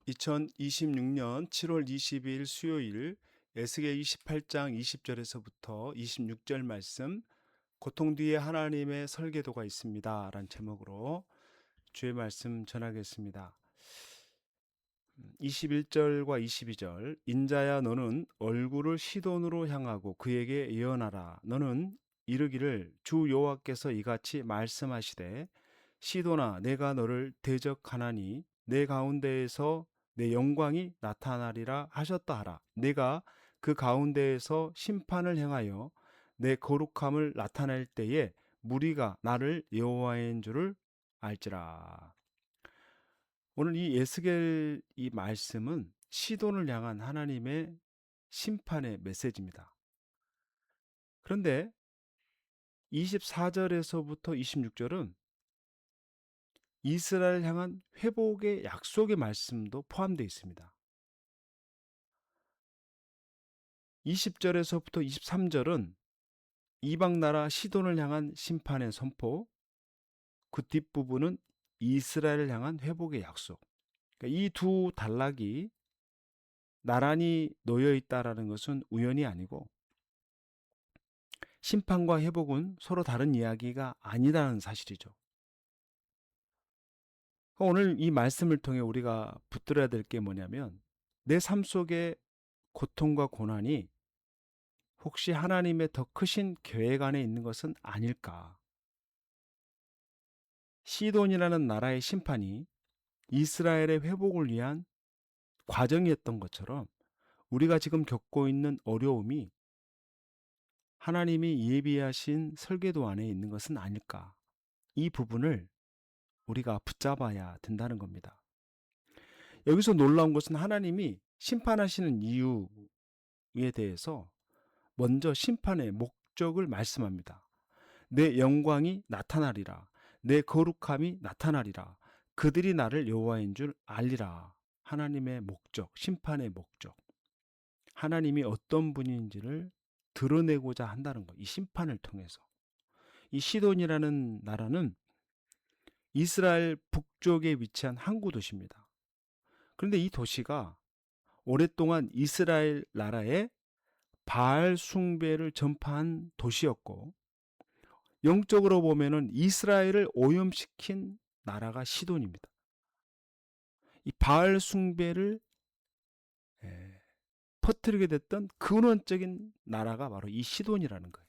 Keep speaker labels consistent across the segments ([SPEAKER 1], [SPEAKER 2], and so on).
[SPEAKER 1] 2026년 7월 22일 수요일 에스겔 28장 20절에서부터 26절 말씀 고통 뒤에 하나님의 설계도가 있습니다 라는 제목으로 주의 말씀 전하겠습니다. 21절과 22절 인자야 너는 얼굴을 시돈으로 향하고 그에게 예언하라. 너는 이르기를 주 여호와께서 이같이 말씀하시되 시돈아 내가 너를 대적하나니 내 가운데에서 내 영광이 나타나리라 하셨다 하라. 내가 그 가운데에서 심판을 행하여 내 거룩함을 나타낼 때에 무리가 나를 여호와인 줄을 알지라. 오늘 이 에스겔 이 말씀은 시돈을 향한 하나님의 심판의 메시지입니다. 그런데 24절에서부터 26절은 이스라엘 향한 회복의 약속의 말씀도 포함되어 있습니다. 20절에서부터 23절은 이방 나라 시돈을 향한 심판의 선포, 그 뒷부분은 이스라엘을 향한 회복의 약속. 그러니까 이 두 단락이 나란히 놓여 있다라는 것은 우연이 아니고 심판과 회복은 서로 다른 이야기가 아니라는 사실이죠. 오늘 이 말씀을 통해 우리가 붙들어야 될 게 뭐냐면 내 삶 속에 고통과 고난이 혹시 하나님의 더 크신 계획 안에 있는 것은 아닐까? 시돈이라는 나라의 심판이 이스라엘의 회복을 위한 과정이었던 것처럼 우리가 지금 겪고 있는 어려움이 하나님이 예비하신 설계도 안에 있는 것은 아닐까? 이 부분을 우리가 붙잡아야 된다는 겁니다. 여기서 놀라운 것은 하나님이 심판하시는 이유에 대해서 먼저 심판의 목적을 말씀합니다. 내 영광이 나타나리라. 내 거룩함이 나타나리라. 그들이 나를 여호와인 줄 알리라. 하나님의 목적, 심판의 목적. 하나님이 어떤 분인지를 드러내고자 한다는 것. 이 심판을 통해서. 이 시돈이라는 나라는 이스라엘 북쪽에 위치한 항구 도시입니다. 그런데 이 도시가 오랫동안 이스라엘 나라의 바알 숭배를 전파한 도시였고 영적으로 보면은 이스라엘을 오염시킨 나라가 시돈입니다. 이 바알 숭배를 퍼뜨리게 됐던 근원적인 나라가 바로 이 시돈이라는 거예요.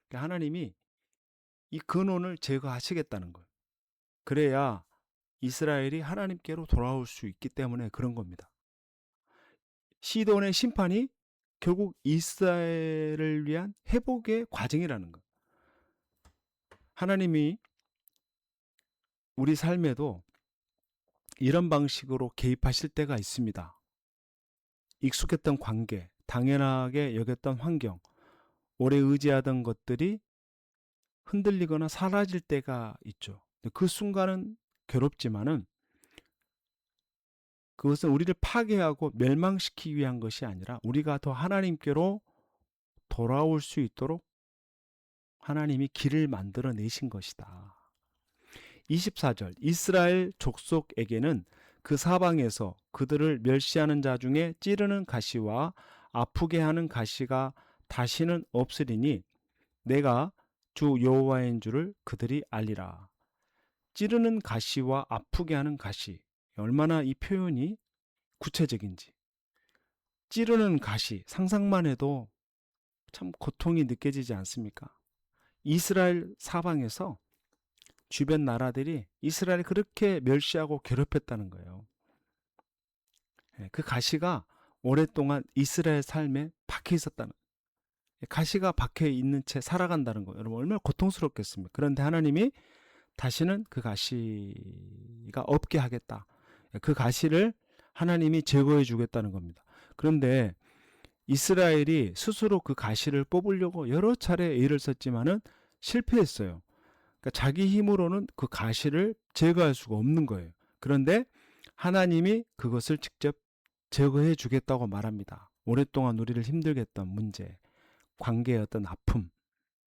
[SPEAKER 1] 그러니까 하나님이 이 근원을 제거하시겠다는 거예요. 그래야 이스라엘이 하나님께로 돌아올 수 있기 때문에 그런 겁니다. 시돈의 심판이 결국 이스라엘을 위한 회복의 과정이라는 거예요. 하나님이 우리 삶에도 이런 방식으로 개입하실 때가 있습니다. 익숙했던 관계, 당연하게 여겼던 환경, 오래 의지하던 것들이 흔들리거나 사라질 때가 있죠. 그 순간은 괴롭지만은 그것은 우리를 파괴하고 멸망시키기 위한 것이 아니라 우리가 더 하나님께로 돌아올 수 있도록 하나님이 길을 만들어 내신 것이다. 24절 이스라엘 족속에게는 그 사방에서 그들을 멸시하는 자 중에 찌르는 가시와 아프게 하는 가시가 다시는 없으리니 내가 주 여호와인 줄을 그들이 알리라. 찌르는 가시와 아프게 하는 가시, 얼마나 이 표현이 구체적인지. 찌르는 가시, 상상만 해도 참 고통이 느껴지지 않습니까? 이스라엘 사방에서 주변 나라들이 이스라엘을 그렇게 멸시하고 괴롭혔다는 거예요. 그 가시가 오랫동안 이스라엘 삶에 박혀 있었다는 거예요. 가시가 박혀 있는 채 살아간다는 거예요. 여러분 얼마나 고통스럽겠습니까? 그런데 하나님이 다시는 그 가시가 없게 하겠다. 그 가시를 하나님이 제거해 주겠다는 겁니다. 그런데 이스라엘이 스스로 그 가시를 뽑으려고 여러 차례 애를 썼지만은 실패했어요. 그러니까 자기 힘으로는 그 가시를 제거할 수가 없는 거예요. 그런데 하나님이 그것을 직접 제거해 주겠다고 말합니다. 오랫동안 우리를 힘들게 했던 문제, 관계의 어떤 아픔,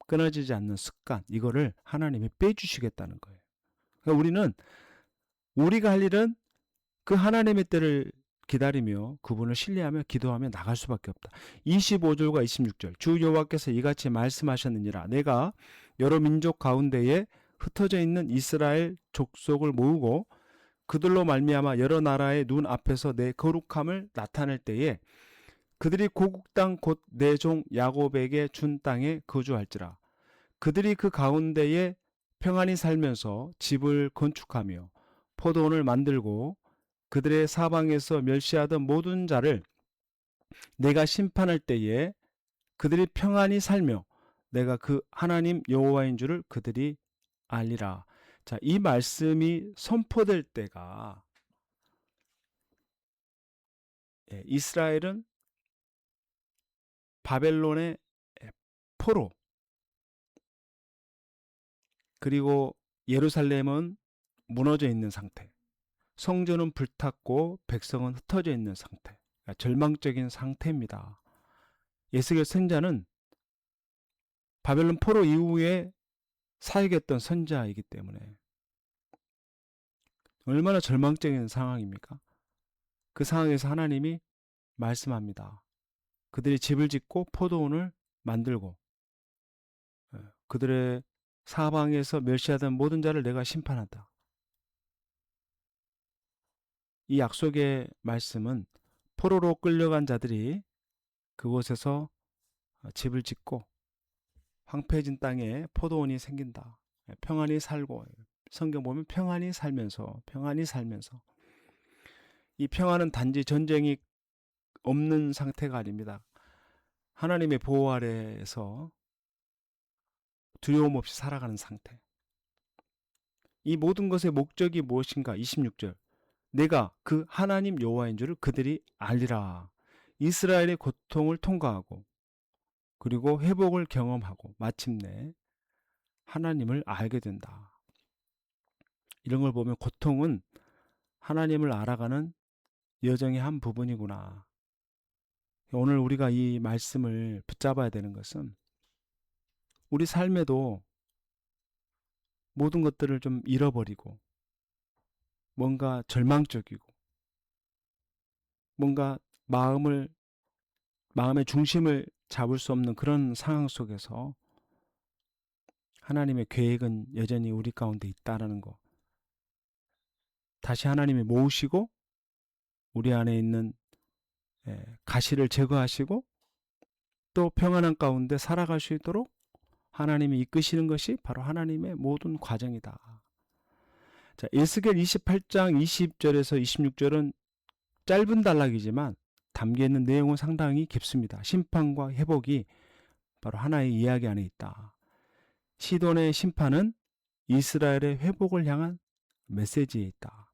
[SPEAKER 1] 끊어지지 않는 습관, 이거를 하나님이 빼주시겠다는 거예요. 그러니까 우리가 할 일은 그 하나님의 때를 기다리며 그분을 신뢰하며 기도하며 나갈 수밖에 없다. 25절과 26절 주 여호와께서 이같이 말씀하셨느니라. 내가 여러 민족 가운데에 흩어져 있는 이스라엘 족속을 모으고 그들로 말미암아 여러 나라의 눈 앞에서 내 거룩함을 나타낼 때에 그들이 고국 땅 곧 내 종 야곱에게 준 땅에 거주할지라. 그들이 그 가운데에 평안히 살면서 집을 건축하며 포도원을 만들고 그들의 사방에서 멸시하던 모든 자를 내가 심판할 때에 그들이 평안히 살며 내가 그 하나님 여호와인 줄을 그들이 알리라. 자, 이 말씀이 선포될 때가 이스라엘은 바벨론의 포로, 그리고 예루살렘은 무너져 있는 상태, 성전은 불탔고 백성은 흩어져 있는 상태, 그러니까 절망적인 상태입니다. 에스겔 선자는 바벨론 포로 이후에 사역했던 선자이기 때문에 얼마나 절망적인 상황입니까? 그 상황에서 하나님이 말씀합니다. 그들이 집을 짓고 포도원을 만들고 그들의 사방에서 멸시하던 모든 자를 내가 심판한다. 이 약속의 말씀은 포로로 끌려간 자들이 그곳에서 집을 짓고 황폐해진 땅에 포도원이 생긴다. 평안히 살고, 성경 보면 평안히 살면서 이 평안은 단지 전쟁이 없는 상태가 아닙니다. 하나님의 보호 아래에서 두려움 없이 살아가는 상태. 이 모든 것의 목적이 무엇인가? 26절 내가 그 하나님 여호와인 줄을 그들이 알리라. 이스라엘의 고통을 통과하고 그리고 회복을 경험하고 마침내 하나님을 알게 된다. 이런 걸 보면 고통은 하나님을 알아가는 여정의 한 부분이구나. 오늘 우리가 이 말씀을 붙잡아야 되는 것은 우리 삶에도 모든 것들을 좀 잃어버리고 뭔가 절망적이고 뭔가 마음의 중심을 잡을 수 없는 그런 상황 속에서 하나님의 계획은 여전히 우리 가운데 있다라는 거. 다시 하나님이 모으시고 우리 안에 있는 가시를 제거하시고 또 평안한 가운데 살아갈 수 있도록 하나님이 이끄시는 것이 바로 하나님의 모든 과정이다. 자, 에스겔 28장 20절에서 26절은 짧은 단락이지만 담겨있는 내용은 상당히 깊습니다. 심판과 회복이 바로 하나의 이야기 안에 있다. 시돈의 심판은 이스라엘의 회복을 향한 메시지에 있다.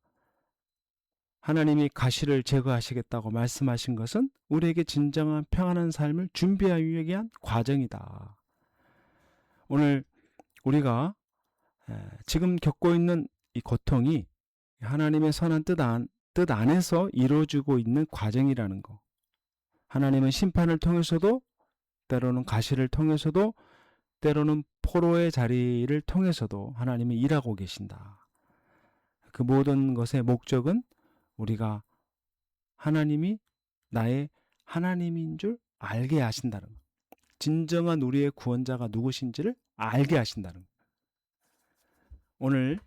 [SPEAKER 1] 하나님이 가시를 제거하시겠다고 말씀하신 것은 우리에게 진정한 평안한 삶을 준비하기 위한 과정이다. 오늘 우리가 지금 겪고 있는 이 고통이 하나님의 선한 뜻 안에서 이루어지고 있는 과정이라는 거. 하나님은 심판을 통해서도 때로는 가시를 통해서도 때로는 포로의 자리를 통해서도 하나님이 일하고 계신다. 그 모든 것의 목적은 우리가 하나님이 나의 하나님인 줄 알게 하신다는 것. 진정한 우리의 구원자가 누구신지를 알게 하신다는 것. 오늘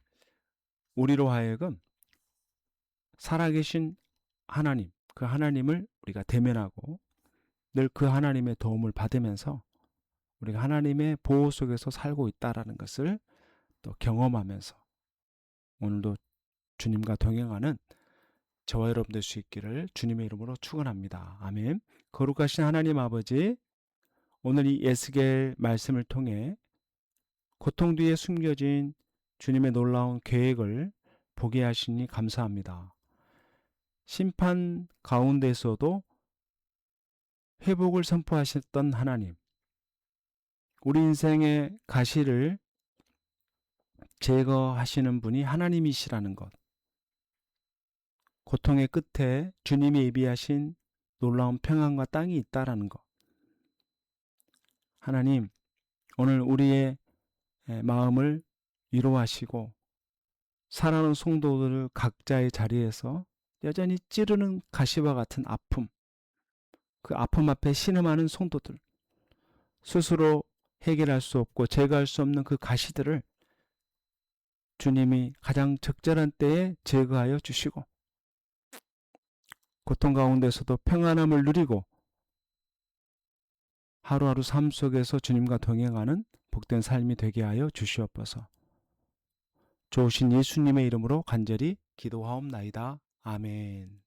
[SPEAKER 1] 우리로 하여금 살아계신 하나님, 그 하나님을 우리가 대면하고 늘 그 하나님의 도움을 받으면서 우리가 하나님의 보호 속에서 살고 있다라는 것을 또 경험하면서 오늘도 주님과 동행하는 저와 여러분 될 수 있기를 주님의 이름으로 축원합니다. 아멘. 거룩하신 하나님 아버지, 오늘 이 에스겔 말씀을 통해 고통 뒤에 숨겨진 주님의 놀라운 계획을 보게 하시니 감사합니다. 심판 가운데서도 회복을 선포하셨던 하나님, 우리 인생의 가시를 제거하시는 분이 하나님이시라는 것, 고통의 끝에 주님이 예비하신 놀라운 평안과 땅이 있다라는 것. 하나님, 오늘 우리의 마음을 위로하시고 사랑하는 성도들을 각자의 자리에서 여전히 찌르는 가시와 같은 아픔, 그 아픔 앞에 신음하는 성도들, 스스로 해결할 수 없고 제거할 수 없는 그 가시들을 주님이 가장 적절한 때에 제거하여 주시고 고통 가운데서도 평안함을 누리고 하루하루 삶 속에서 주님과 동행하는 복된 삶이 되게 하여 주시옵소서. 좋으신 예수님의 이름으로 간절히 기도하옵나이다. 아멘.